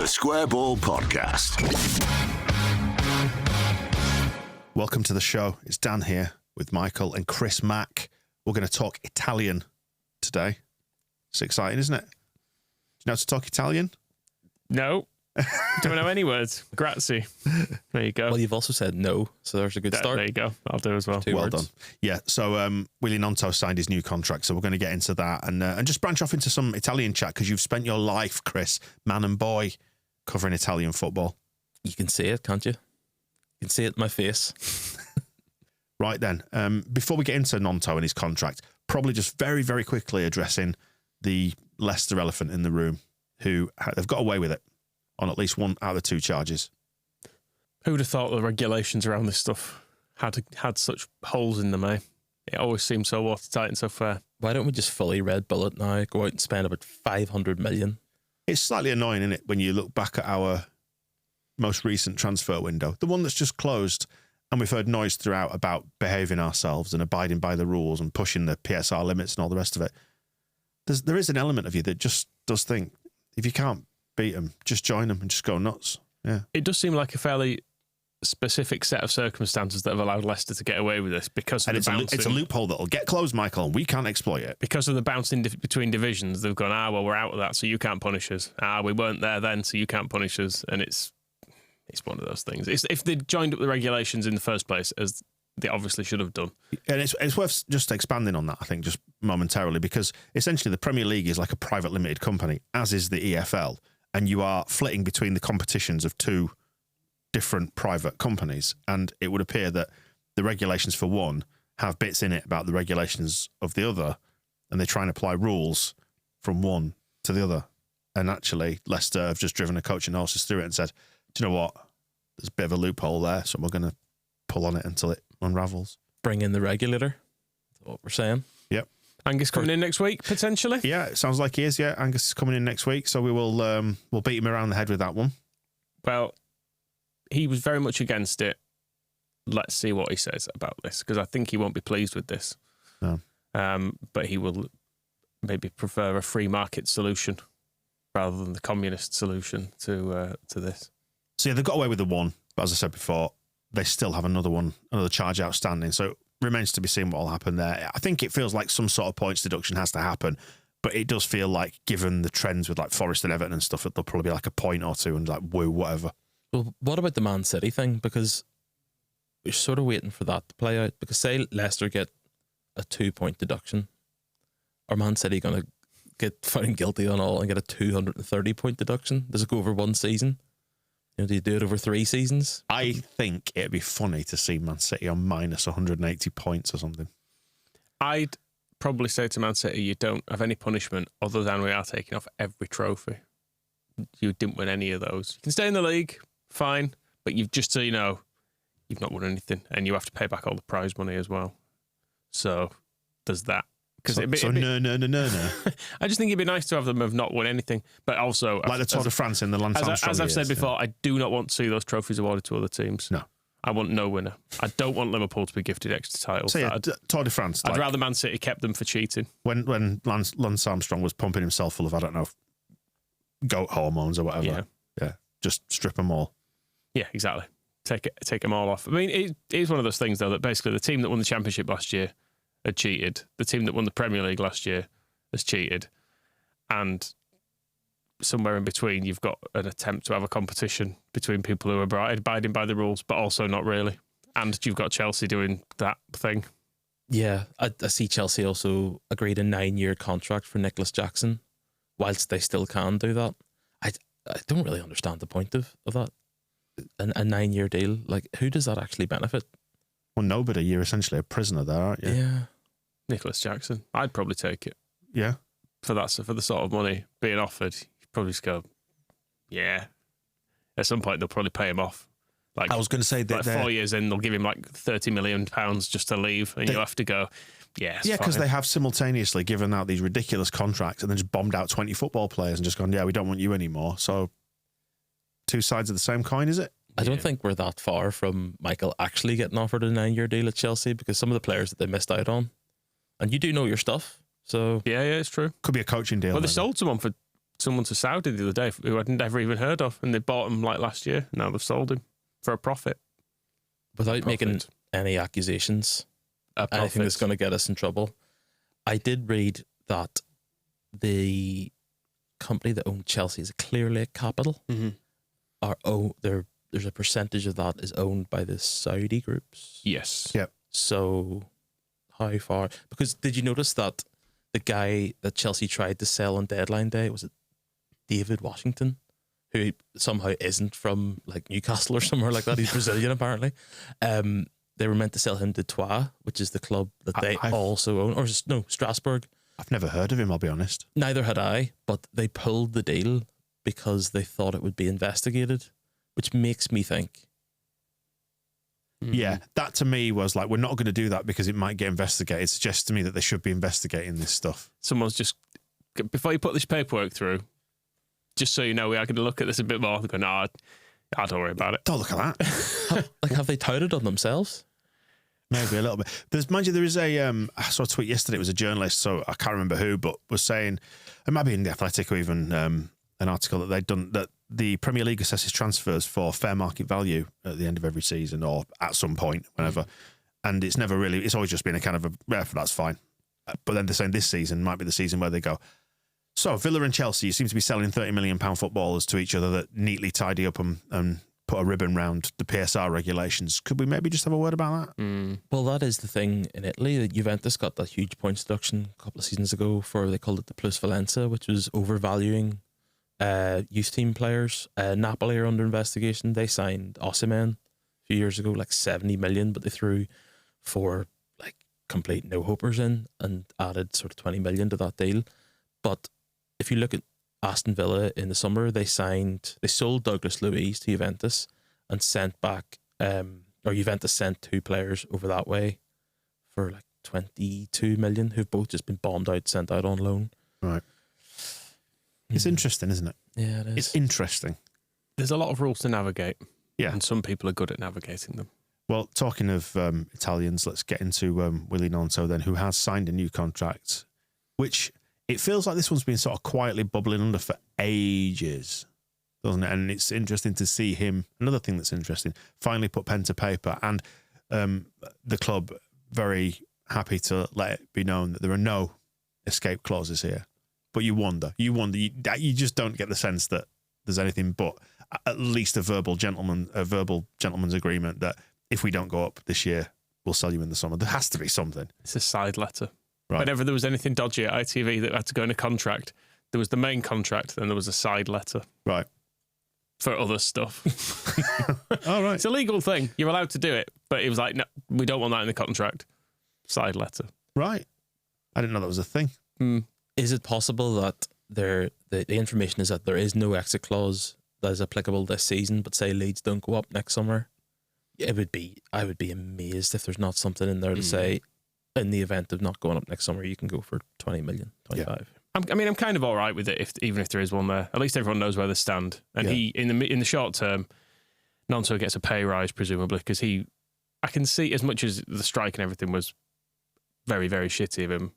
The Square Ball Podcast. Welcome to the show. It's Dan here with Michael and Chris Mack. We're going to talk Italian today. It's exciting, isn't it? Do you know how to talk Italian? No. Don't know any words. Grazie. There you go. Well, you've also said no, so there's a good start. There you go. I'll do as well. Two well words. done. Yeah, so Willy Gnonto signed his new contract, so we're going to get into that and just branch off into some Italian chat because you've spent your life, Chris, man and boy, covering Italian football. You can see it, can't you? You can see it in my face. Right then, before we get into Gnonto and his contract, probably just very, very quickly addressing the Leicester elephant in the room, who they've got away with it on at least one out of the two charges. Who would have thought the regulations around this stuff had such holes in them, eh? It always seems so watertight and so fair. Why don't we just fully red bull it now, go out and spend about 500 million? It's slightly annoying, isn't it, when you look back at our most recent transfer window, the one that's just closed, and we've heard noise throughout about behaving ourselves and abiding by the rules and pushing the PSR limits and all the rest of it. There is an element of you that just does think, if you can't beat them, just join them and just go nuts. Yeah, it does seem like a fairly specific set of circumstances that have allowed Leicester to get away with this because of it's a loophole that'll get closed, Michael, and we can't exploit it. Because of the bouncing between divisions, they've gone, well, we're out of that, so you can't punish us. We weren't there then, so you can't punish us. And it's one of those things. If they'd joined up the regulations in the first place, as they obviously should have done. And it's worth just expanding on that, I think, just momentarily, because essentially the Premier League is like a private limited company, as is the EFL, and you are flitting between the competitions of two different private companies. And it would appear that the regulations for one have bits in it about the regulations of the other, and they try and apply rules from one to the other. And actually, Leicester have just driven a coaching horses through it and said, do you know what? There's a bit of a loophole there, so we're going to pull on it until it unravels. Bring in the regulator. That's what we're saying. Yep. Angus coming in next week, potentially? Yeah, it sounds like he is, yeah. Angus is coming in next week, so we will we'll beat him around the head with that one. Well, he was very much against it. Let's see what he says about this, because I think he won't be pleased with this. No. But he will maybe prefer a free market solution rather than the communist solution to this. So yeah, they've got away with the one, but as I said before, they still have another charge outstanding. So it remains to be seen what will happen there. I think it feels like some sort of points deduction has to happen, but it does feel like, given the trends with like Forest and Everton and stuff, there'll probably be like a point or two and like woo, whatever. Well, what about the Man City thing? Because we're sort of waiting for that to play out. Because say Leicester get a 2-point deduction, are Man City going to get found guilty on all and get a 230-point deduction? Does it go over one season? Do you do it over 3 seasons? I think it'd be funny to see Man City on minus 180 points or something. I'd probably say to Man City, you don't have any punishment other than we are taking off every trophy. You didn't win any of those. You can stay in the league, fine, but you've just so you know, you've not won anything, and you have to pay back all the prize money as well. So there's that. No. I just think it'd be nice to have them have not won anything, but also like the Tour de France in the Lance Armstrong as I've said years, before, I do not want to see those trophies awarded to other teams. No, I want no winner. I don't want Liverpool to be gifted extra titles. So yeah, Tour de France. I'd rather Man City kept them for cheating. When Lance Armstrong was pumping himself full of, I don't know, goat hormones or whatever. Yeah, just strip them all. Yeah, exactly. Take them all off. I mean, it is one of those things though that basically the team that won the Championship last year had cheated. The team that won the Premier League last year has cheated. And somewhere in between, you've got an attempt to have a competition between people who are abiding by the rules, but also not really. And you've got Chelsea doing that thing. Yeah, I see Chelsea also agreed a 9-year contract for Nicholas Jackson, whilst they still can do that. I don't really understand the point of that. A 9-year deal. Like, who does that actually benefit? Well, nobody. You're essentially a prisoner there, aren't you? Yeah. Nicholas Jackson. I'd probably take it. Yeah. For the sort of money being offered, you'd probably just go, yeah. At some point, they'll probably pay him off. Like, I was going to say that 4 years in, they'll give him like £30 million just to leave, and you have to go, yeah, because they have simultaneously given out these ridiculous contracts and then just bombed out 20 football players and just gone, yeah, we don't want you anymore. So, two sides of the same coin, is it? I don't think we're that far from Michael actually getting offered a 9-year deal at Chelsea, because some of the players that they missed out on, and you do know your stuff. So yeah, it's true. Could be a coaching deal. Well, they sold someone for someone to Saudi the other day who I'd never even heard of, and they bought him like last year. Now they've sold him for a profit. Without making any accusations, anything that's going to get us in trouble. I did read that the company that owned Chelsea is Clear Lake Capital. There's a percentage of that is owned by the Saudi groups. Yes. Yep. So how far? Because did you notice that the guy that Chelsea tried to sell on deadline day, was it David Washington, who somehow isn't from like Newcastle or somewhere like that? He's Brazilian apparently. They were meant to sell him to Troyes, which is the club that they also own, or no, Strasbourg. I've never heard of him, I'll be honest. Neither had I, but they pulled the deal because they thought it would be investigated, which makes me think. Yeah, that to me was like, we're not going to do that because it might get investigated. It suggests to me that they should be investigating this stuff. Someone's just, before you put this paperwork through, just so you know, we are going to look at this a bit more. They're going, no, don't worry about it. Don't look at that. Have they touted on themselves? Maybe a little bit. Mind you, there is a, I saw a tweet yesterday, it was a journalist, so I can't remember who, but was saying, it might be in The Athletic or even an article that they'd done, that the Premier League assesses transfers for fair market value at the end of every season or at some point, whenever. And it's never really, it's always just been a kind of that's fine. But then they're saying this season might be the season where they go, so Villa and Chelsea, you seem to be selling £30 million footballers to each other that neatly tidy up and put a ribbon round the PSR regulations. Could we maybe just have a word about that? Well, that is the thing in Italy. That Juventus got that huge points deduction a couple of seasons ago for, they called it the Plus Valenza, which was overvaluing youth team players. Napoli are under investigation. They signed Osimhen a few years ago, like 70 million, but they threw 4 like complete no-hopers in and added sort of 20 million to that deal. But if you look at Aston Villa in the summer, they sold Douglas Luiz to Juventus and sent back, or Juventus sent 2 players over that way for like 22 million, who've both just been bombed out, sent out on loan. Right. It's interesting, isn't it? Yeah, it is. It's interesting. There's a lot of rules to navigate. Yeah. And some people are good at navigating them. Well, talking of Italians, let's get into Willy Gnonto then, who has signed a new contract, which it feels like this one's been sort of quietly bubbling under for ages, doesn't it? And it's interesting to see him, another thing that's interesting, finally put pen to paper, and the club very happy to let it be known that there are no escape clauses here. But you wonder, you just don't get the sense that there's anything but at least a verbal gentleman's agreement that if we don't go up this year, we'll sell you in the summer. There has to be something. It's a side letter. Right. Whenever there was anything dodgy at ITV that had to go in a contract, there was the main contract, then there was a side letter. Right. For other stuff. All right. It's a legal thing. You're allowed to do it. But it was like, no, we don't want that in the contract. Side letter. Right. I didn't know that was a thing. Is it possible that the information is that there is no exit clause that is applicable this season, but say Leeds don't go up next summer? I would be amazed if there's not something in there to say, in the event of not going up next summer, you can go for 20 million, 25. Yeah. I'm kind of all right with it, even if there is one there. At least everyone knows where they stand. And he, in the short term, Gnonto gets a pay rise, presumably, because I can see, as much as the strike and everything was very, very shitty of him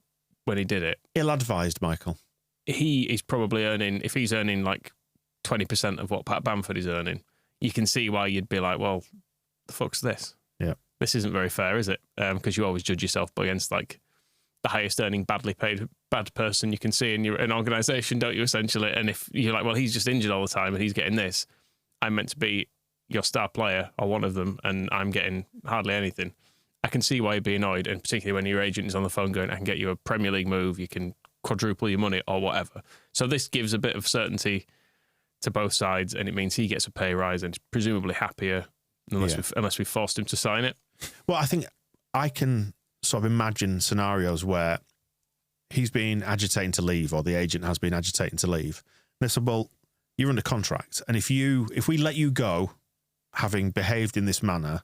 when he did it. Ill-advised, Michael. He is probably earning, if he's earning like 20% of what Pat Bamford is earning, you can see why you'd be like, well, the fuck's this? Yeah. This isn't very fair, is it? Because you always judge yourself against like the highest earning, badly paid, bad person you can see in an organisation, don't you, essentially? And if you're like, well, he's just injured all the time and he's getting this, I'm meant to be your star player or one of them and I'm getting hardly anything. I can see why you'd be annoyed, and particularly when your agent is on the phone going, I can get you a Premier League move, you can quadruple your money or whatever. So this gives a bit of certainty to both sides, and it means he gets a pay rise and is presumably happier unless we forced him to sign it. Well, I think I can sort of imagine scenarios where he's been agitating to leave, or the agent has been agitating to leave. And they said, well, you're under contract, and if we let you go, having behaved in this manner,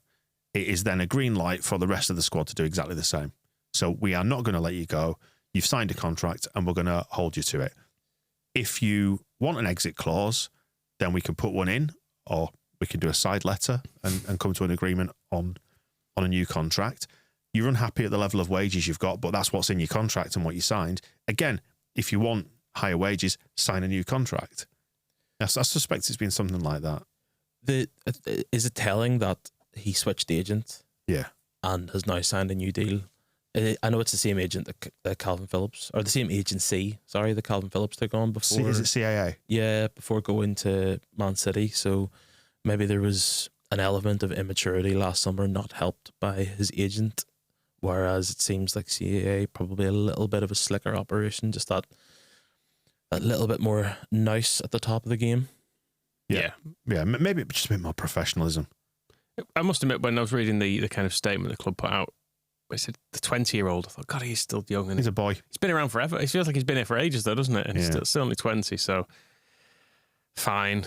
it is then a green light for the rest of the squad to do exactly the same. So we are not going to let you go. You've signed a contract and we're going to hold you to it. If you want an exit clause, then we can put one in, or we can do a side letter and come to an agreement on a new contract. You're unhappy at the level of wages you've got, but that's what's in your contract and what you signed. Again, if you want higher wages, sign a new contract. I suspect it's been something like that. Is it telling that he switched agent? Yeah. And has now signed a new deal? I know it's the same agent that Calvin Phillips, or the same agency, sorry, that Calvin Phillips took on before. Is it CAA? Yeah, before going to Man City. So maybe there was an element of immaturity last summer, not helped by his agent, whereas it seems like CAA probably a little bit of a slicker operation, just that little bit more nice at the top of the game. Yeah. Maybe just a bit more professionalism. I must admit, when I was reading the kind of statement the club put out, I said the 20-year-old, I thought, God, he's still young. And he's a boy. He's been around forever. It feels like he's been here for ages, though, doesn't it? And he's still only 20, so fine.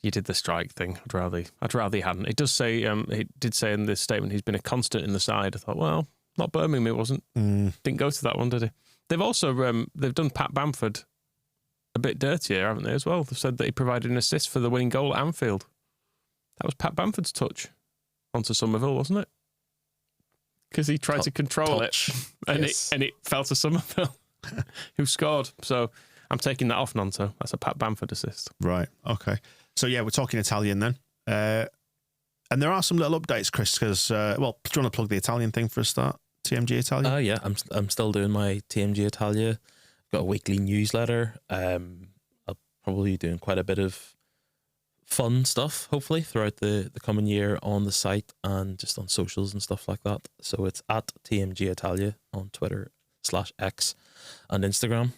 You did the strike thing. I'd rather he hadn't. It does say, he did say in this statement he's been a constant in the side. I thought, well, not Birmingham, it wasn't. Didn't go to that one, did he? They've also, they've done Pat Bamford a bit dirtier, haven't they, as well? They've said that he provided an assist for the winning goal at Anfield. That was Pat Bamford's touch onto Somerville, wasn't it? Because he tried to control it, and it fell to Somerville, who scored. So I'm taking that off, Gnonto. That's a Pat Bamford assist. Right, okay. So yeah, we're talking Italian then. And there are some little updates, Chris, because, do you want to plug the Italian thing for a start? TMG Italia? Yeah, I'm still doing my TMG Italia. Got a weekly newsletter. I'll probably be doing quite a bit of fun stuff, hopefully, throughout the coming year on the site and just on socials and stuff like that. So it's at TMG Italia on Twitter /X and Instagram.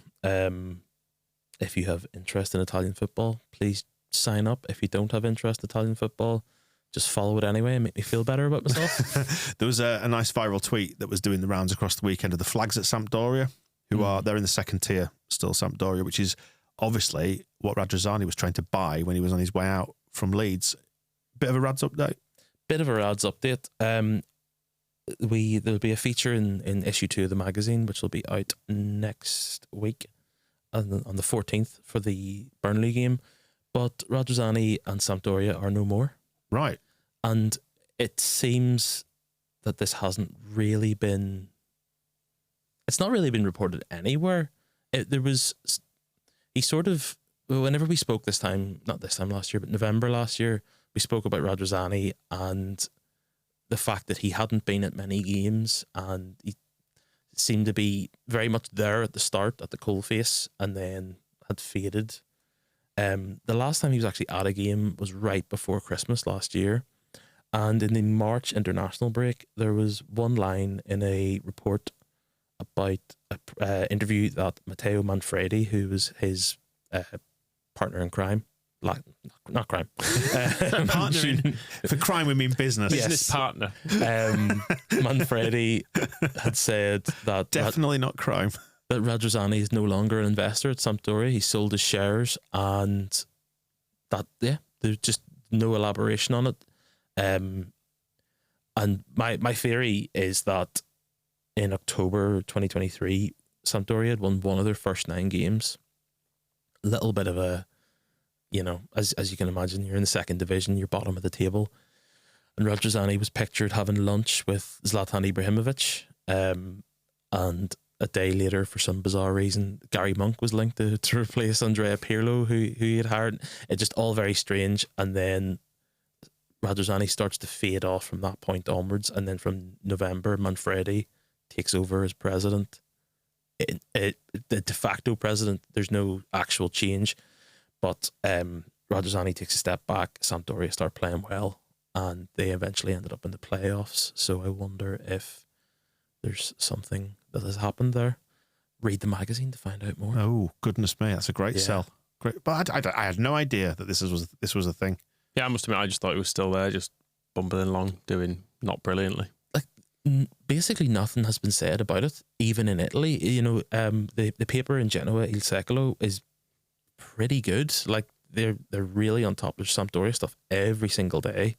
If you have interest in Italian football, please sign up. If you don't have interest in Italian football, just follow it anyway and make me feel better about myself. There was a nice viral tweet that was doing the rounds across the weekend of the flags at Sampdoria, they're in the second tier still, Sampdoria, which is obviously what Radrizzani was trying to buy when he was on his way out from Leeds. Bit of a Rads update. There'll be a feature in issue 2 of the magazine, which will be out next week on the 14th for the Burnley game. But Radrizzani and Sampdoria are no more. Right. And it seems that this hasn't really been... It's not really been reported anywhere. Whenever we spoke last year, but November last year, we spoke about Radrizzani and the fact that he hadn't been at many games and he seemed to be very much there at the start, at the coalface, and then had faded. The last time he was actually at a game was right before Christmas last year. And in the March international break, there was one line in a report about an interview that Matteo Manfredi, who was his partner in crime, not crime, partner for crime we mean business. Business partner. Manfredi had said that definitely not crime. That Radrizzani is no longer an investor at Sampdoria. He sold his shares, and there's just no elaboration on it. And my theory is that in October 2023, Sampdoria had won one of their first 9 games. A little bit of a, as you can imagine, you're in the second division, you're bottom of the table. And Radrizzani was pictured having lunch with Zlatan Ibrahimovic. And a day later, for some bizarre reason, Gary Monk was linked to replace Andrea Pirlo, who he had hired. It's just all very strange. And then Radrizzani starts to fade off from that point onwards. And then from November, Manfredi takes over as president. The de facto president, there's no actual change. But Radrizzani takes a step back. Sampdoria start playing well. And they eventually ended up in the playoffs. So I wonder if there's something that has happened there. Read the magazine to find out more. Oh, goodness me. That's a great sell. Great. But I had no idea that this was a thing. Yeah, I must admit, I just thought it was still there, just bumbling along, doing not brilliantly. Like, basically nothing has been said about it, even in Italy. The paper in Genoa, Il Secolo, is pretty good. Like, they're really on top of Sampdoria stuff every single day.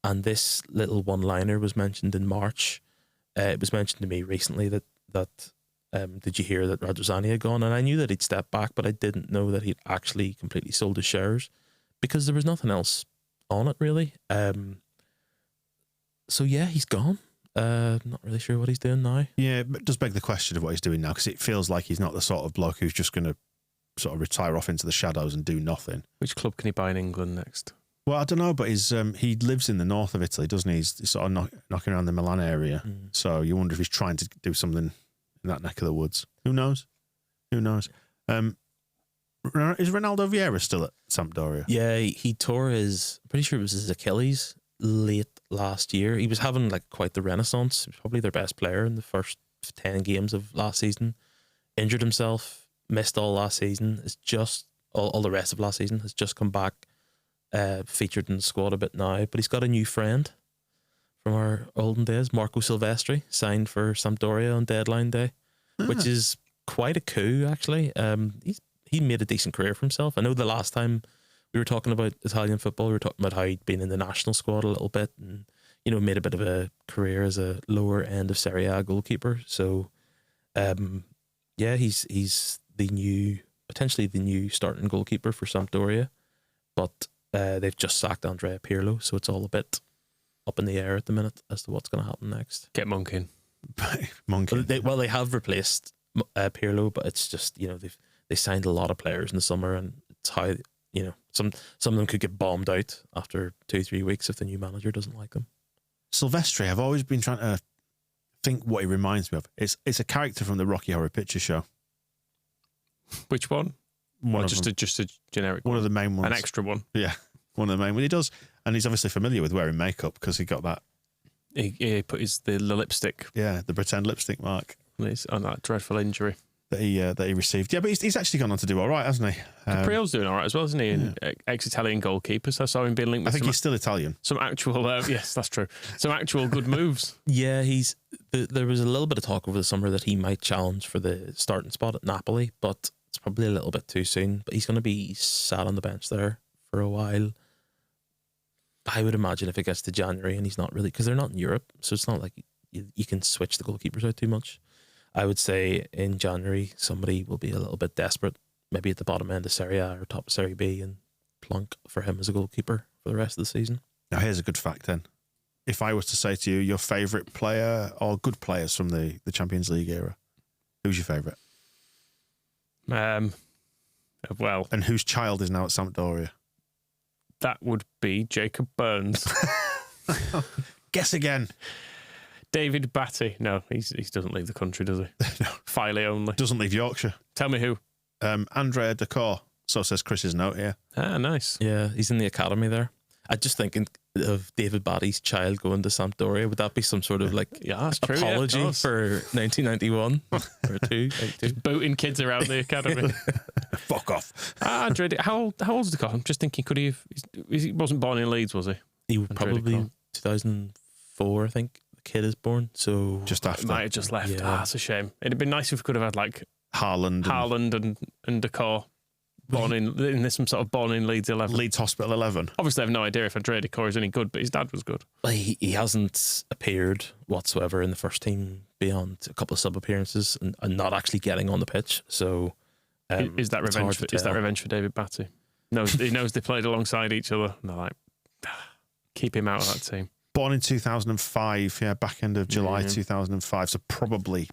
And this little one-liner was mentioned in March. It was mentioned to me recently that did you hear that Radrizzani had gone? And I knew that he'd stepped back, but I didn't know that he'd actually completely sold his shares because there was nothing else on it, really. So yeah, he's gone. Not really sure what he's doing now. Yeah, but it does beg the question of what he's doing now, because it feels like he's not the sort of bloke who's just going to sort of retire off into the shadows and do nothing. Which club can he buy in England next? Well, I don't know, but he lives in the north of Italy, doesn't he? He's sort of knocking around the Milan area. So you wonder if he's trying to do something in that neck of the woods. Who knows? Is Ronaldo Vieira still at Sampdoria? Yeah, he tore pretty sure it was his Achilles late last year. He was having like quite the renaissance. He was probably their best player in the first 10 games of last season. Injured himself, missed all last season. It's just all the rest of last season. Has just come back. Featured in the squad a bit now, but he's got a new friend from our olden days, Marco Silvestri, signed for Sampdoria on deadline day, which is quite a coup, actually. He made a decent career for himself. I know the last time we were talking about Italian football, we were talking about how he'd been in the national squad a little bit and, made a bit of a career as a lower end of Serie A goalkeeper. So, he's potentially the new starting goalkeeper for Sampdoria, but they've just sacked Andrea Pirlo, so it's all a bit up in the air at the minute as to what's going to happen next. Get Monk in. They have replaced Pirlo, but it's just they signed a lot of players in the summer, and it's how some of them could get bombed out after 2-3 weeks if the new manager doesn't like them. Silvestri, I've always been trying to think what he reminds me of. It's a character from the Rocky Horror Picture Show. Which one? Just a generic one of the main ones. An extra one. Yeah, one of the main ones. He does, and he's obviously familiar with wearing makeup because he got that. He put the lipstick. Yeah, the pretend lipstick mark on that dreadful injury that he received. Yeah, but he's actually gone on to do all right, hasn't he? Capriel's doing all right as well, isn't he? And ex-Italian goalkeeper. So I saw him being linked with. I think he's still Italian. Some actual, yes, that's true. Some actual good moves. Yeah, there was a little bit of talk over the summer that he might challenge for the starting spot at Napoli, but it's probably a little bit too soon. But he's going to be sat on the bench there for a while. I would imagine if it gets to January and he's not really, because they're not in Europe, so it's not like you can switch the goalkeepers out too much. I would say in January somebody will be a little bit desperate, maybe at the bottom end of Serie A or top of Serie B, and plunk for him as a goalkeeper for the rest of the season. Now here's a good fact then. If I was to say to you your favourite player or good players from the Champions League era, who's your favourite? Well, and whose child is now at Sampdoria? That would be Jacob Burns. Guess again. David Batty. No, he doesn't leave the country, does he? No. Filey only. Doesn't leave Yorkshire. Tell me who. Andrea Decor. So says Chris's note here. Ah, nice. Yeah, he's in the academy there. I just thinking of David Batty's child going to Sampdoria. Would that be some sort of apology for 1991 or two? Just booting kids around the academy. Fuck off. Andrea, how old's Decor? I'm just thinking, could he have? He wasn't born in Leeds, was he? He was probably 2004, I think. Kid is born, so just after. Might have just left. Yeah. That's a shame. It'd been nice if we could have had like Haaland and Decor born in some sort of born in Leeds 11. Leeds Hospital 11. Obviously, I have no idea if Andrea Decor is any good, but his dad was good. Well, he hasn't appeared whatsoever in the first team beyond a couple of sub appearances and not actually getting on the pitch. So is that revenge? Is that revenge for David Batty? He knows they played alongside each other. And they're like, keep him out of that team. Born in 2005, back end of July 2005. So probably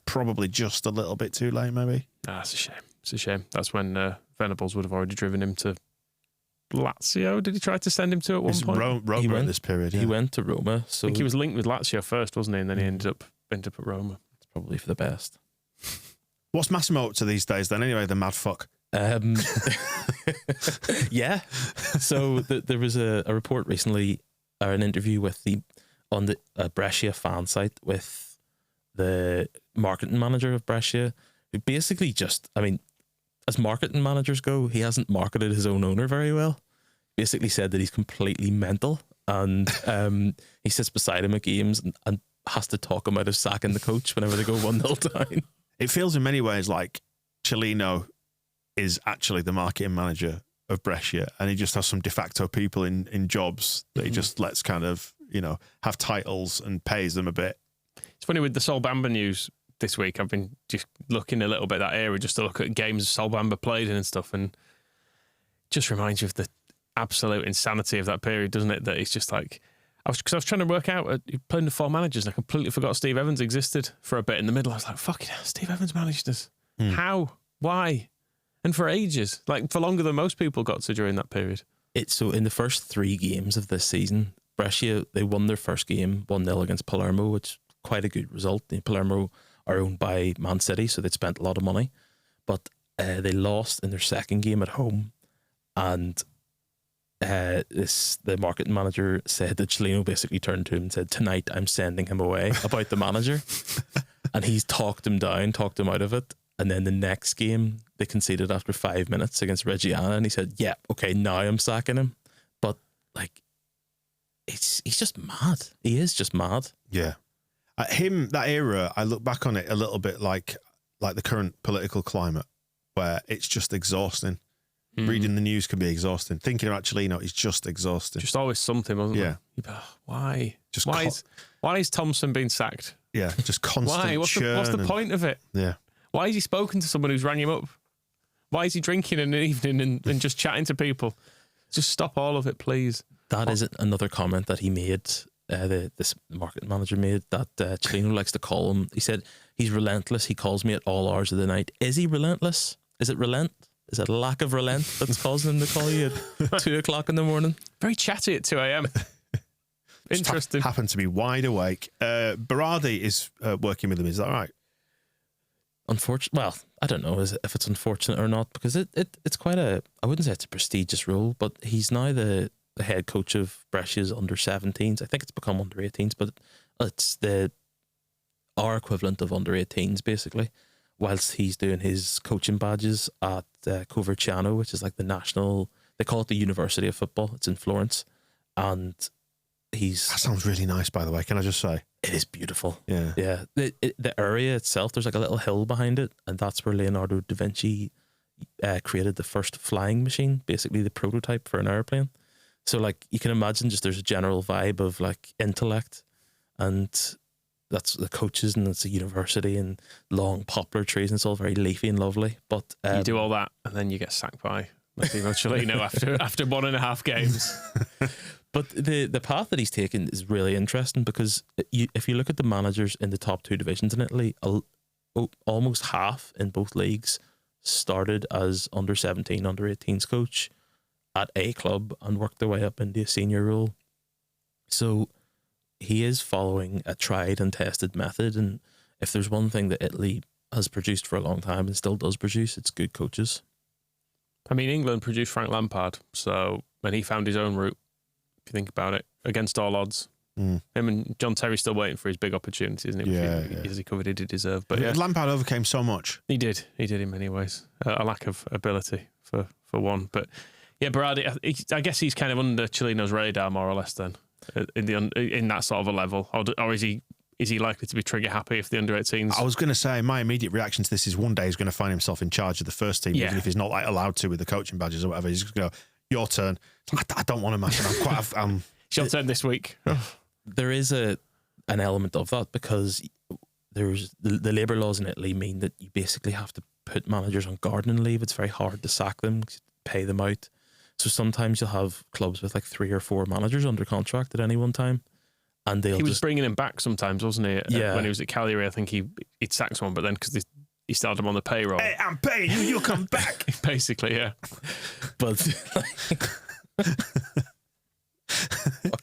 just a little bit too late, maybe. That's a shame. It's a shame. That's when Venables would have already driven him to Lazio. Did he try to send him to at one point? Roma in this period. Yeah. He went to Roma. So I think he was linked with Lazio first, wasn't he? And then he ended up at Roma. It's probably for the best. What's Massimo up to these days then? Anyway, the mad fuck. Yeah. So there was a report recently, or an interview on the Brescia fan site with the marketing manager of Brescia, who basically as marketing managers go, he hasn't marketed his own owner very well. Basically said that he's completely mental, and he sits beside him at games and has to talk him out of sacking the coach whenever they go 1-0 down. It feels in many ways like Cellino is actually the marketing manager of Brescia, and he just has some de facto people in jobs that he just lets kind of, have titles and pays them a bit. It's funny with the Sol Bamba news this week. I've been just looking a little bit at that area just to look at games Sol Bamba played in and stuff, and just reminds you of the absolute insanity of that period, doesn't it? That it's just like, I was trying to work out, playing the 4 managers, and I completely forgot Steve Evans existed for a bit in the middle. I was like, fucking hell, Steve Evans managed us. How? Why? And for ages, like for longer than most people got to during that period. So in the first 3 games of this season, Brescia, they won their first game 1-0 against Palermo, which is quite a good result. Palermo are owned by Man City, so they'd spent a lot of money. But they lost in their second game at home, and the marketing manager said that Cellino basically turned to him and said, "Tonight I'm sending him away," about the manager. And he's talked him down, talked him out of it. And then the next game, they conceded after 5 minutes against Reggiana, and he said, "Yeah, okay, now I'm sacking him." But like, he's just mad. He is just mad. Yeah. That era, I look back on it a little bit like the current political climate, where it's just exhausting. Reading the news can be exhausting. Thinking about Cellino is just exhausting. Just always something, wasn't Yeah. it? Why? Just why is Thompson being sacked? Yeah, just constant Why? What's the point of it? Yeah. Why has he spoken to someone who's rang him up? Why is he drinking in the evening and just chatting to people? Just stop all of it, please. That is another comment that he made, this marketing manager made, that Cellino likes to call him. He said, he's relentless. He calls me at all hours of the night. Is he relentless? Is it relent? Is it a lack of relent that's causing him to call you at 2 o'clock in the morning? Very chatty at 2 a.m. Interesting. Happened to be wide awake. Berardi is working with him. Is that right? Unfortunate. Well, I don't know if it's unfortunate or not, because it's quite I wouldn't say it's a prestigious role, but he's now the head coach of Brescia's under-17s. I think it's become under-18s, but it's our equivalent of under-18s, basically, whilst he's doing his coaching badges at Coverciano, which is like the national, they call it the University of Football. It's in Florence. And That sounds really nice, by the way. Can I just say? It is beautiful. Yeah. Yeah. The area itself, there's like a little hill behind it, and that's where Leonardo da Vinci created the first flying machine, basically the prototype for an airplane. So like you can imagine, just there's a general vibe of like intellect, and that's the coaches, and it's a university and long poplar trees, and it's all very leafy and lovely. But you do all that and then you get sacked by Massimo Cellino after 1.5 games. But the path that he's taken is really interesting, because if you look at the managers in the top 2 divisions in Italy, almost half in both leagues started as under-17, under-18s coach at a club and worked their way up into a senior role. So he is following a tried and tested method, and if there's one thing that Italy has produced for a long time and still does produce, it's good coaches. I mean, England produced Frank Lampard, and he found his own route, if you think about it, against all odds. Him and John Terry's still waiting for his big opportunity, isn't he? Yeah. As he covered, he did deserve. But yeah, Lampard overcame so much. He did in many ways. A lack of ability for one. But yeah, Berardi, I guess he's kind of under Cellino's radar, more or less, then, in that sort of a level. Or is he likely to be trigger happy if the under-18s... I was going to say, my immediate reaction to this is one day he's going to find himself in charge of the first team, even if he's not like allowed to with the coaching badges or whatever. He's just going to go, your turn. I don't want to match him. It's your turn this week. There is an element of that, because there's the labour laws in Italy mean that you basically have to put managers on gardening leave. It's very hard to sack them, pay them out. So sometimes you'll have clubs with like 3 or 4 managers under contract at any one time. And he was bringing him back sometimes, wasn't he? Yeah. When he was at Cagliari, I think he'd sacked someone, but then because he started him on the payroll. Hey, I'm paying you, you'll come back. Basically, yeah. But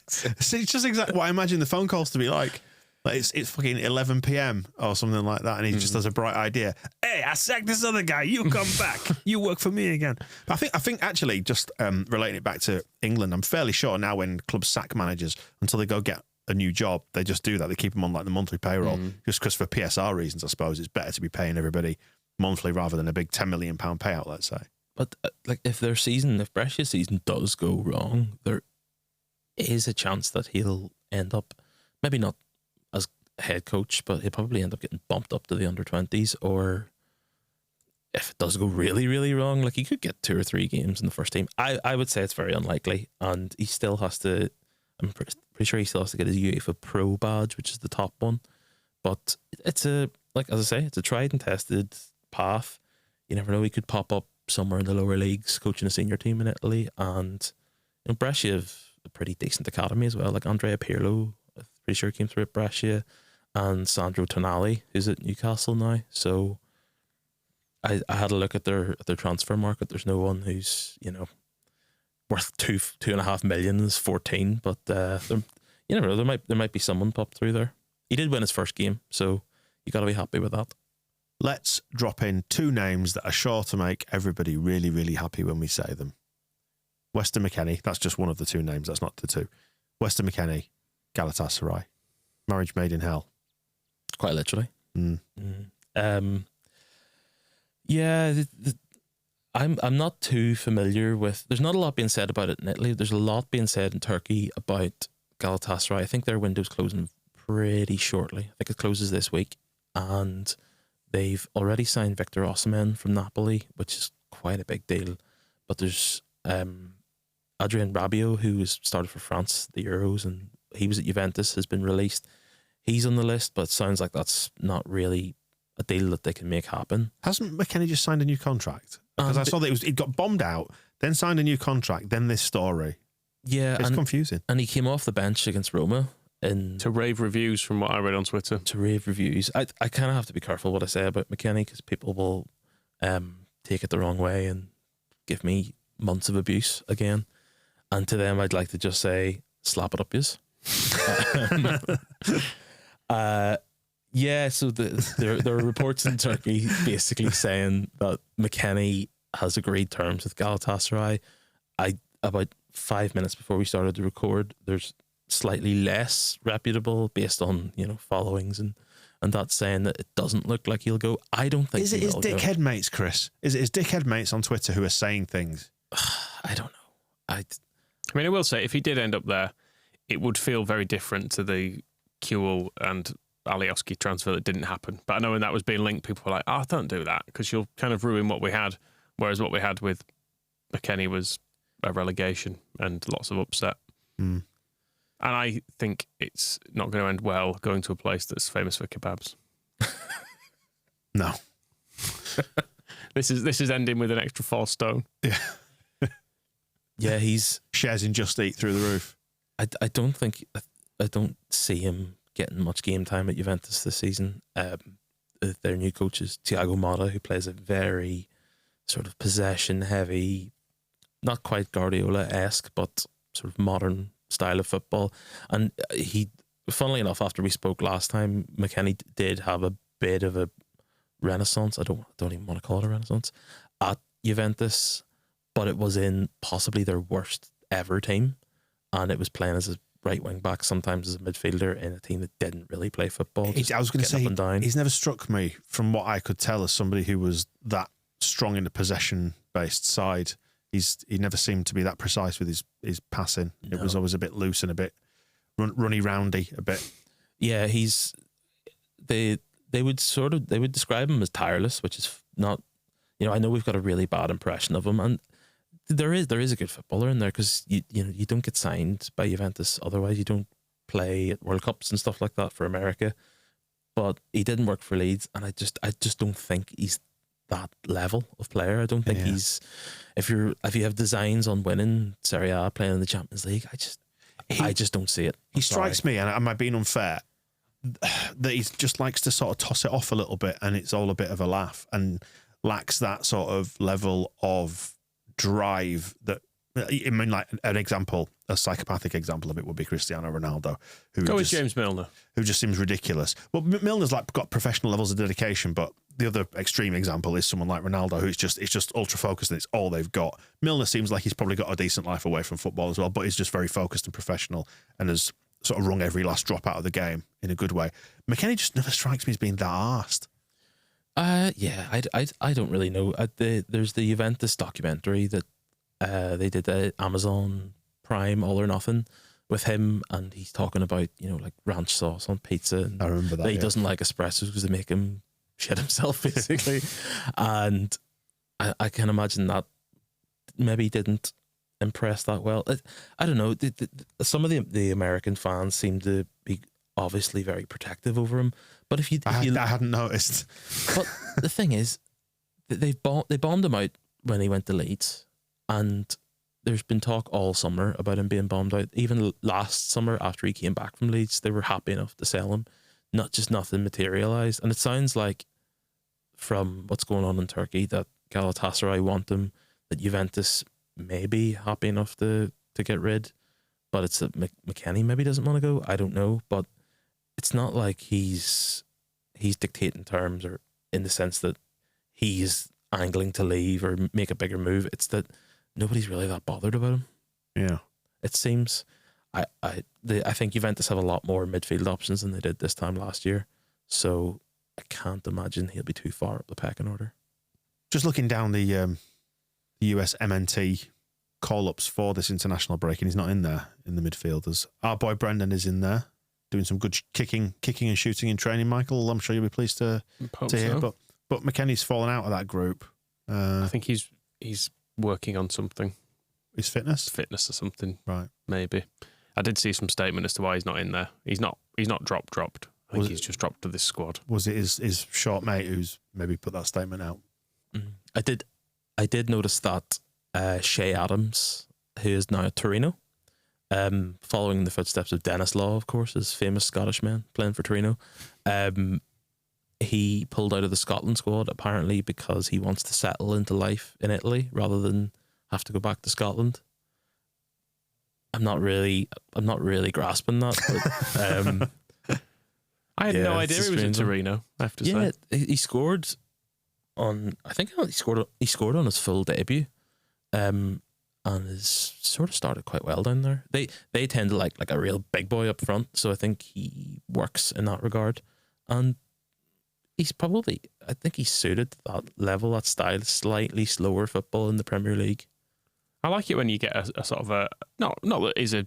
see, it's just exactly what I imagine the phone calls to be like. Like it's fucking 11 p.m. or something like that, and he just has a bright idea. Hey, I sacked this other guy. You come back. You work for me again. But I think actually, just relating it back to England, I'm fairly sure now when clubs sack managers until they go get a new job, they just do that. They keep them on like the monthly payroll, just because for PSR reasons, I suppose it's better to be paying everybody monthly rather than a big £10 million payout, let's say. But like if Brescia's season does go wrong, there is a chance that he'll end up, maybe not as head coach, but he'll probably end up getting bumped up to the under-20s, or if it does go really, really wrong, like he could get 2 or 3 games in the first team. I would say it's very unlikely, and he still has to, I'm pretty sure he still has to get his UEFA Pro badge, which is the top one. But it's as I say, it's a tried and tested path. You never know, he could pop up somewhere in the lower leagues coaching a senior team in Italy, and Brescia have a pretty decent academy as well. Like Andrea Pirlo, I'm pretty sure came through at Brescia, and Sandro Tonali, who's at Newcastle now. So I had a look at their transfer market. There's no one who's worth 2.5 million is 14, but you never know. There might be someone popped through there. He did win his first game, so you got to be happy with that. Let's drop in two names that are sure to make everybody really, really happy when we say them. Weston McKennie, that's just one of the two names, that's not the two. Weston McKennie, Galatasaray. Marriage made in hell. Quite literally. Yeah, I'm not too familiar with... There's not a lot being said about it in Italy. There's a lot being said in Turkey about Galatasaray. I think their window's closing pretty shortly. I think it closes this week. And they've already signed Victor Osimhen from Napoli, which is quite a big deal. But there's Adrien Rabiot, who started for France, the Euros, and he was at Juventus, has been released. He's on the list, but it sounds like that's not really a deal that they can make happen. Hasn't McKennie just signed a new contract? Because I saw that it got bombed out, then signed a new contract, then this story. Yeah, it's confusing. And he came off the bench against Roma to rave reviews, from what I read on Twitter. To rave reviews. I kind of have to be careful what I say about McKennie, because people will take it the wrong way and give me months of abuse again. And to them, I'd like to just say, slap it up, yous. Yeah, so there are reports in Turkey basically saying that McKennie has agreed terms with Galatasaray. About 5 minutes before we started to record, there's slightly less reputable, based on followings and that, saying that it doesn't look like he'll go. I don't think is it his dickhead mates, Chris? Is it his dickhead mates on Twitter who are saying things? I don't know. I mean, I will say, if he did end up there, it would feel very different to the Kewell and Alioski transfer that didn't happen. But I know when that was being linked, people were like, "Oh, don't do that, because you'll kind of ruin what we had." Whereas what we had with McKennie was a relegation and lots of upset. And I think it's not going to end well going to a place that's famous for kebabs. No. This is ending with an extra 4 stone. Yeah. Yeah, he's shares in Just Eat through the roof. I don't see him getting much game time at Juventus this season. Their new coach is Thiago Motta, who plays a very sort of possession heavy, not quite Guardiola-esque, but sort of modern style of football. And he, funnily enough, after we spoke last time, McKennie did have a bit of a renaissance. I don't even want to call it a renaissance at Juventus, but it was in possibly their worst ever team, and it was playing as a right wing back, sometimes as a midfielder, in a team that didn't really play football. I was going to say, he's never struck me, from what I could tell, as somebody who was that strong in the possession based side. He never seemed to be that precise with his passing. No. It was always a bit loose and a bit runny roundy a bit. Yeah, they would describe him as tireless, which is not, I know we've got a really bad impression of him, and there is a good footballer in there, because you don't get signed by Juventus otherwise. You don't play at World Cups and stuff like that for America. But he didn't work for Leeds, and I just don't think he's that level of player. I don't think he's, if you have designs on winning Serie A, playing in the Champions League, I just don't see it. He strikes me, and am I being unfair, that he just likes to sort of toss it off a little bit, and it's all a bit of a laugh, and lacks that sort of level of drive that, I mean, like an example, a psychopathic example of it would be Cristiano Ronaldo, Go with James Milner, who just seems ridiculous. Well, Milner's got professional levels of dedication, but the other extreme example is someone like Ronaldo, who it's just ultra focused and it's all they've got. Milner seems like he's probably got a decent life away from football as well, but he's just very focused and professional and has sort of wrung every last drop out of the game in a good way. McKennie just never strikes me as being that arsed. Yeah, I don't really know. There's the Juventus documentary that they did at Amazon Prime, All or Nothing, with him, and he's talking about like ranch sauce on pizza. And I remember that. He doesn't like espressos because they make him shit himself, basically. And I can imagine that maybe didn't impress that well. I don't know. Some of the American fans seem to be obviously very protective over him. But I hadn't noticed. But the thing is, they bombed him out when he went to Leeds, and there's been talk all summer about him being bombed out. Even last summer, after he came back from Leeds, they were happy enough to sell him. Nothing materialised, and it sounds like from what's going on in Turkey that Galatasaray want him, that Juventus may be happy enough to get rid, but it's that McKennie maybe doesn't want to go. I don't know, but it's not like he's dictating terms, or in the sense that he's angling to leave or make a bigger move. It's that nobody's really that bothered about him. Yeah, it seems. I think Juventus have a lot more midfield options than they did this time last year, so I can't imagine he'll be too far up the pecking order. Just looking down the US MNT call-ups for this international break, and he's not in there in the midfielders. Our boy Brendan is in there, doing some good kicking and shooting in training, Michael. I'm sure you'll be pleased to hear. So. But McKennie's fallen out of that group. I think he's working on something. His fitness or something, right? Maybe. I did see some statement as to why he's not in there. He's not dropped. I think he's just dropped to this squad. Was it his short mate who's maybe put that statement out? I did notice that Shea Adams, who is now at Torino, following the footsteps of Dennis Law, of course, his famous Scottish man playing for Torino, he pulled out of the Scotland squad apparently because he wants to settle into life in Italy rather than have to go back to Scotland. I'm not really grasping that. But, I had no idea he was in Torino, I have to say. Yeah, he scored on. I think he scored on his full debut, and has sort of started quite well down there. They tend to like a real big boy up front, so I think he works in that regard. And I think he's suited to that level, that style, slightly slower football in the Premier League. I like it when you get a sort of not that he's a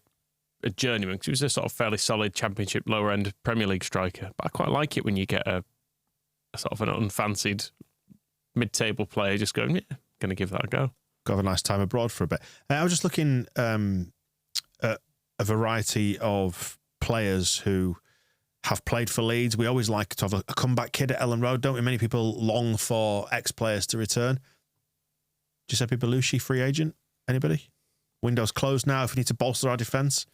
journeyman, because he was a sort of fairly solid Championship lower end Premier League striker, but I quite like it when you get a sort of an unfancied mid-table player just going, yeah, going to give that a go. Got a nice time abroad for a bit. I was just looking at a variety of players who have played for Leeds. We always like to have a comeback kid at Ellen Road, don't we? Many people long for ex-players to return. Giuseppe Belushi, free agent? Anybody? Window's closed now if we need to bolster our defence.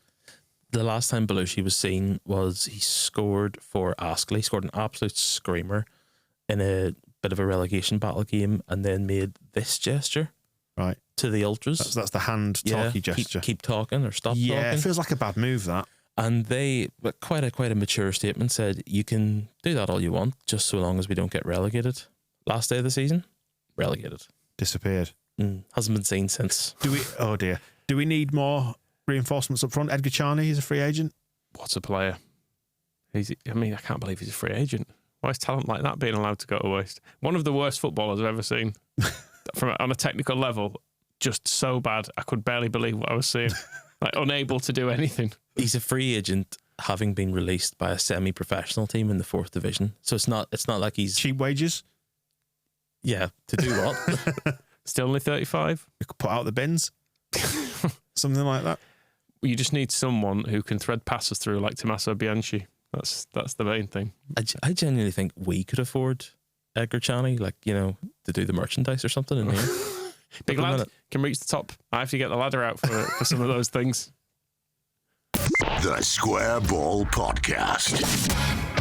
The last time Belushi was seen was he scored for Astley, scored an absolute screamer in a bit of a relegation battle game, and then made this gesture right to the ultras. That's the hand talkie gesture. Keep talking or stop talking. Yeah, it feels like a bad move, that. And they, quite a mature statement, said, you can do that all you want, just so long as we don't get relegated. Last day of the season, relegated. Disappeared. Hasn't been seen since. Oh dear. Do we need more reinforcements up front? Edgar Charney, he's a free agent. What a player. I can't believe he's a free agent. Why is talent like that being allowed to go to waste? One of the worst footballers I've ever seen. On a technical level, just so bad, I could barely believe what I was seeing. Like, unable to do anything. He's a free agent, having been released by a semi-professional team in the 4th division. So it's not like he's... Cheap wages? Yeah, to do what? Still only 35? You could put out the bins? Something like that? You just need someone who can thread passes through like Tommaso Bianchi. That's the main thing. I genuinely think we could afford Edgar Charney, to do the merchandise or something in here. Big lad, can reach the top. I have to get the ladder out for some of those things. The Square Ball Podcast.